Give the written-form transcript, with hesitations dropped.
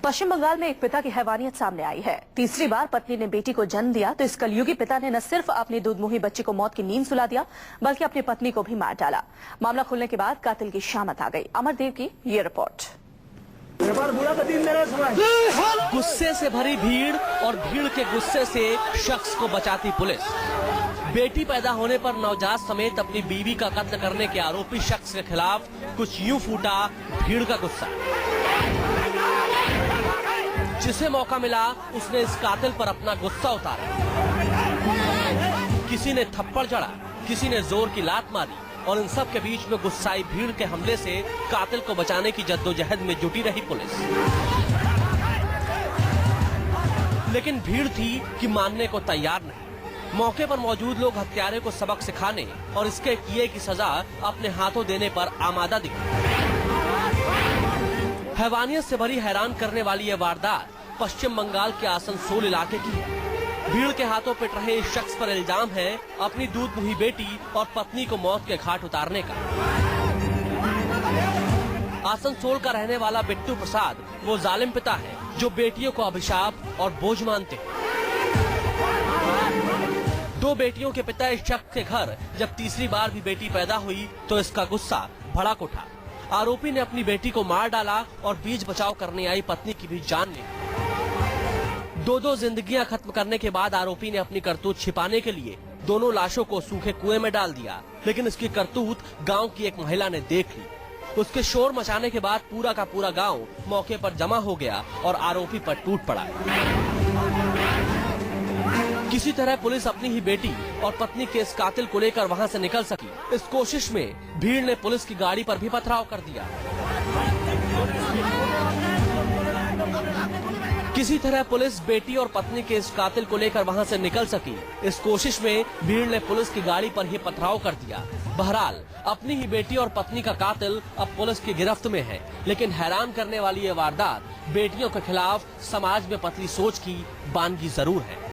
पश्चिम बंगाल में एक पिता की हैवानियत सामने आई है। तीसरी बार पत्नी ने बेटी को जन्म दिया तो इस कलयुगी पिता ने न सिर्फ अपनी दूधमुही बच्ची को मौत की नींद सुला दिया, बल्कि अपनी पत्नी को भी मार डाला। मामला खुलने के बाद कातिल की शामत आ गई। अमरदेव की ये रिपोर्ट। गुस्से से भरी भीड़ और भीड़ के गुस्से से शख्स को बचाती पुलिस। बेटी पैदा होने पर नवजात समेत अपनी बीवी का कत्ल करने के आरोपी शख्स के खिलाफ कुछ यूं फूटा भीड़ का गुस्सा। जिसे मौका मिला उसने इस कातिल पर अपना गुस्सा उतारा। किसी ने थप्पड़ जड़ा, किसी ने जोर की लात मारी और इन सब के बीच में गुस्साई भीड़ के हमले से कातिल को बचाने की जद्दोजहद में जुटी रही पुलिस। लेकिन भीड़ थी कि मानने को तैयार नहीं। मौके पर मौजूद लोग हत्यारे को सबक सिखाने और इसके किए की सजा अपने हाथों देने पर आमादा दिखे। हैवानियत से भरी हैरान करने वाली यह वारदात पश्चिम बंगाल के आसनसोल इलाके की है। भीड़ के हाथों पिट रहे इस शख्स पर इल्जाम है अपनी दूधमुही बेटी और पत्नी को मौत के घाट उतारने का। आसनसोल का रहने वाला बिट्टू प्रसाद वो जालिम पिता है जो बेटियों को अभिशाप और बोझ मानते हैं। दो बेटियों के पिता इस शख्स के घर जब तीसरी बार भी बेटी पैदा हुई तो इसका गुस्सा भड़क उठा। आरोपी ने अपनी बेटी को मार डाला और बीच बचाव करने आई पत्नी की भी जान ली। दो जिंदगियां खत्म करने के बाद आरोपी ने अपनी करतूत छिपाने के लिए दोनों लाशों को सूखे कुएं में डाल दिया। लेकिन इसकी करतूत गांव की एक महिला ने देख ली। उसके शोर मचाने के बाद पूरा का पूरा गांव मौके पर जमा हो गया और आरोपी पर टूट पड़ा। किसी तरह पुलिस अपनी ही बेटी और पत्नी के इस कातिल को लेकर वहां से निकल सकी। इस कोशिश में भीड़ ने पुलिस की गाड़ी पर भी पथराव कर दिया। किसी तरह पुलिस बेटी और पत्नी के इस कातिल को लेकर वहां से निकल सकी। इस कोशिश में भीड़ ने पुलिस की गाड़ी पर ही पथराव कर दिया। बहरहाल अपनी ही बेटी और पत्नी का कातिल अब पुलिस की गिरफ्त में है। लेकिन हैरान करने वाली ये वारदात बेटियों के खिलाफ समाज में पतली सोच की बानगी जरूर है।